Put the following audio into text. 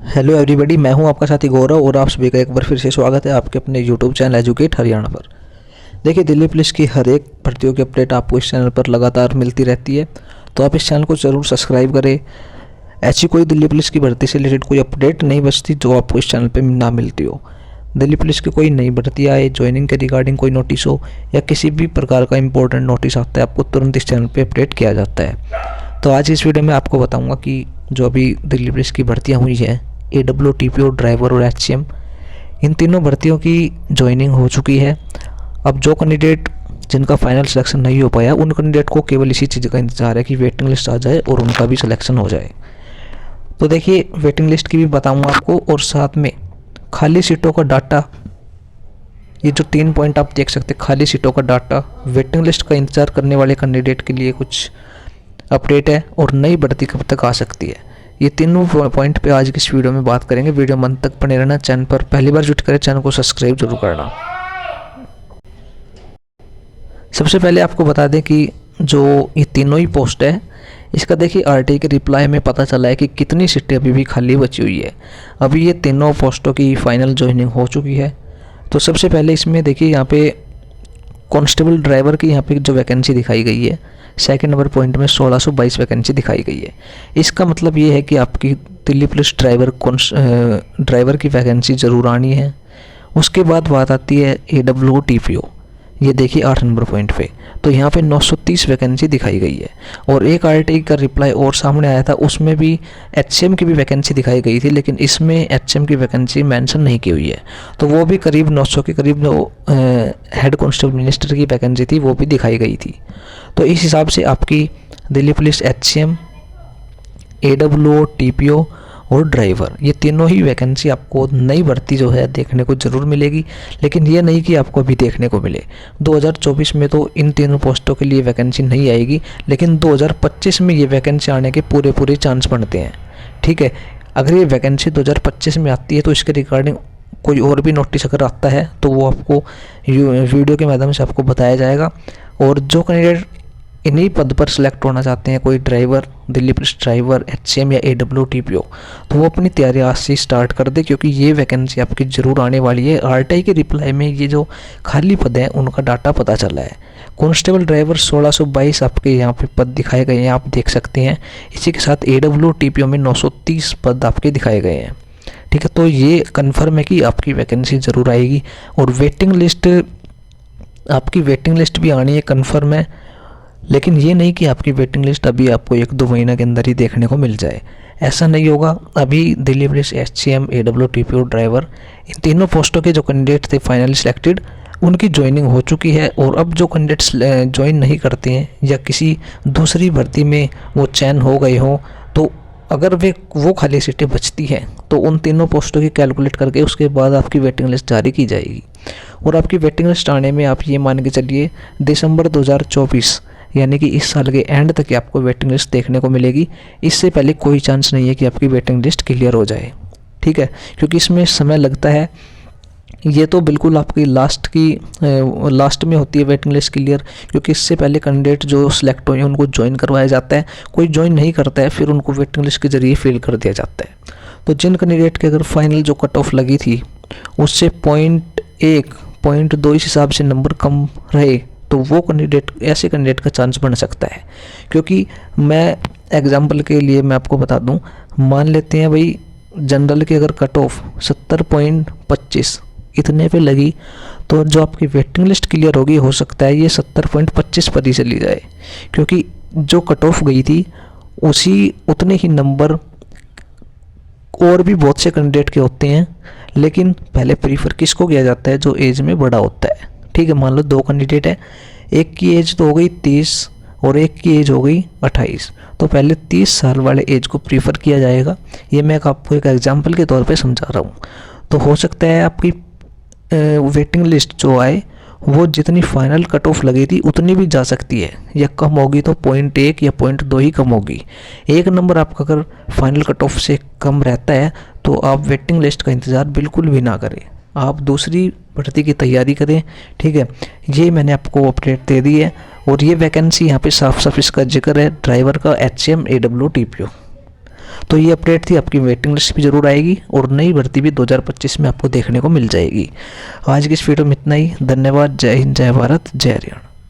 Hello everybody, मैं हूं आपका साथी गौरव और आप सभी का एक बार फिर से स्वागत है आपके अपने यूट्यूब चैनल एजुकेट हरियाणा पर। देखिए, दिल्ली पुलिस की हर एक भर्तियों की अपडेट आपको इस चैनल पर लगातार मिलती रहती है, तो आप इस चैनल को ज़रूर सब्सक्राइब करें। ऐसी कोई दिल्ली पुलिस की भर्ती से रिलेटेड कोई अपडेट नहीं बचती जो आपको इस चैनल पर ना मिलती हो। दिल्ली पुलिस की कोई नई भर्ती आए, ज्वाइनिंग के रिगार्डिंग कोई नोटिस हो या किसी भी प्रकार का इंपॉर्टेंट नोटिस आता है, आपको तुरंत इस चैनल पर अपडेट किया जाता है। तो आज इस वीडियो में आपको बताऊँगा कि जो अभी दिल्ली पुलिस की भर्तियाँ हुई हैं, AW, TPO, ड्राइवर और HCM, इन तीनों भर्तियों की ज्वाइनिंग हो चुकी है। अब जो कैंडिडेट जिनका फाइनल सिलेक्शन नहीं हो पाया, उन कैंडिडेट को केवल इसी चीज़ का इंतज़ार है कि वेटिंग लिस्ट आ जाए और उनका भी सिलेक्शन हो जाए। तो देखिए, वेटिंग लिस्ट की भी बताऊंगा आपको और साथ में खाली सीटों का डाटा, ये जो 3 पॉइंट आप देख सकते हैं, खाली सीटों का डाटा, वेटिंग लिस्ट का इंतज़ार करने वाले कैंडिडेट के लिए कुछ अपडेट है और नई भर्ती कब तक आ सकती है, ये तीनों पॉइंट पे आज की इस वीडियो में बात करेंगे। वीडियो में अंत तक बने रहना। चैनल पर पहली बार विजिट करें, चैनल को सब्सक्राइब जरूर करना। सबसे पहले आपको बता दें कि जो ये तीनों ही पोस्ट है, इसका देखिए RTI के रिप्लाई में पता चला है कि कितनी सीटें अभी भी खाली बची हुई है। अभी ये तीनों पोस्टों की फाइनल ज्वाइनिंग हो चुकी है। तो सबसे पहले इसमें देखिए, यहाँ पे कांस्टेबल ड्राइवर की यहाँ पे जो वैकेंसी दिखाई गई है, सेकंड नंबर पॉइंट में 1622 वैकेंसी दिखाई गई है। इसका मतलब ये है कि आपकी दिल्ली पुलिस ड्राइवर की वैकेंसी ज़रूर आनी है। उसके बाद बात आती है AW, TPO, ये देखिए 8 नंबर पॉइंट पे, तो यहाँ पे 930 वैकेंसी दिखाई गई है। और एक RTI का रिप्लाई और सामने आया था, उसमें भी HCM की भी वैकेंसी दिखाई गई थी, लेकिन इसमें HCM की वैकेंसी मेंशन नहीं की हुई है। तो वो भी करीब 900 के करीब जो हेड कांस्टेबल मिनिस्टर की वैकेंसी थी वो भी दिखाई गई थी। तो इस हिसाब से आपकी Delhi police HCM, AW, TPO और ड्राइवर, ये तीनों ही वैकेंसी आपको नई भर्ती जो है देखने को ज़रूर मिलेगी। लेकिन ये नहीं कि आपको अभी देखने को मिले। 2024 में तो इन तीनों पोस्टों के लिए वैकेंसी नहीं आएगी, लेकिन 2025 में ये वैकेंसी आने के पूरे चांस बनते हैं। ठीक है, अगर ये वैकेंसी 2025 में आती है तो इसके रिगार्डिंग कोई और भी नोटिस अगर आता है तो वो आपको वीडियो के माध्यम से आपको बताया जाएगा। और जो कैंडिडेट इन्हीं पद पर सिलेक्ट होना चाहते हैं, कोई driver, Delhi police driver, HCM या AW, TPO, तो वो अपनी तैयारी आज से स्टार्ट कर दे, क्योंकि ये वैकेंसी आपकी ज़रूर आने वाली है। RTI के रिप्लाई में ये जो खाली पद हैं उनका डाटा पता चला है। कांस्टेबल ड्राइवर 1622 आपके यहाँ पे पद दिखाए गए हैं, आप देख सकते हैं। इसी के साथ AW, TPO में 930 पद आपके दिखाए गए हैं। ठीक है, तो ये कन्फर्म है कि आपकी वैकेंसी ज़रूर आएगी। और वेटिंग लिस्ट, आपकी वेटिंग लिस्ट भी आनी है, कन्फर्म है। लेकिन ये नहीं कि आपकी वेटिंग लिस्ट अभी आपको 1-2 महीने के अंदर ही देखने को मिल जाए, ऐसा नहीं होगा। अभी Delhi police HCM, AW, TPO, driver, इन तीनों पोस्टों के जो कैंडिडेट थे फाइनली सिलेक्टेड, उनकी ज्वाइनिंग हो चुकी है। और अब जो कैंडिडेट्स ज्वाइन नहीं करते हैं या किसी दूसरी भर्ती में वो चयन हो गए हों, तो अगर वो खाली सीटें बचती हैं तो उन तीनों पोस्टों की कैलकुलेट करके उसके बाद आपकी वेटिंग लिस्ट जारी की जाएगी। और आपकी वेटिंग लिस्ट आने में आप ये मान के चलिए दिसंबर 2024, यानी कि इस साल के एंड तक आपको वेटिंग लिस्ट देखने को मिलेगी। इससे पहले कोई चांस नहीं है कि आपकी वेटिंग लिस्ट क्लियर हो जाए। ठीक है, क्योंकि इसमें समय लगता है। ये तो बिल्कुल आपकी लास्ट में होती है वेटिंग लिस्ट क्लियर, क्योंकि इससे पहले कैंडिडेट जो सिलेक्ट हुए हैं उनको ज्वाइन करवाया जाता है। कोई ज्वाइन नहीं करता है, फिर उनको वेटिंग लिस्ट के जरिए फिल कर दिया जाता है। तो जिन कैंडिडेट के अगर फाइनल जो कट ऑफ लगी थी उससे 0.1, 0.2 इस हिसाब से नंबर कम रहे, तो वो कैंडिडेट, ऐसे कैंडिडेट का चांस बन सकता है। क्योंकि मैं एग्जांपल के लिए मैं आपको बता दूं, मान लेते हैं भाई जनरल की अगर कट ऑफ 70.25 इतने पे लगी, तो जो आपकी वेटिंग लिस्ट क्लियर होगी, हो सकता है ये 70.25 पर ही चली जाए, क्योंकि जो कट ऑफ गई थी उतने ही नंबर और भी बहुत से कैंडिडेट के होते हैं। लेकिन पहले प्रीफर किसको किया जाता है? जो एज में बड़ा होता है। ठीक है, मान लो 2 कैंडिडेट है, एक की एज तो हो गई 30 और एक की एज हो गई 28, तो पहले 30 साल वाले एज को प्रीफर किया जाएगा। ये मैं आपको एक एग्जांपल के तौर पे समझा रहा हूँ। तो हो सकता है आपकी वेटिंग लिस्ट जो आए वो जितनी फाइनल कट ऑफ लगी थी उतनी भी जा सकती है, या कम होगी तो 0.1 या 0.2 ही कम होगी। एक नंबर आपका अगर फाइनल कट ऑफ से कम रहता है तो आप वेटिंग लिस्ट का इंतज़ार बिल्कुल भी ना करें, आप दूसरी भर्ती की तैयारी करें। ठीक है, ये मैंने आपको अपडेट दे दी है। और ये वैकेंसी यहाँ पे साफ साफ इसका जिक्र है ड्राइवर का, HCM, AW, TPO। तो ये अपडेट थी, आपकी वेटिंग लिस्ट भी ज़रूर आएगी और नई भर्ती भी 2025 में आपको देखने को मिल जाएगी। आज की इस वीडियो में इतना ही। धन्यवाद। जय हिंद, जय भारत, जय हरियाणा।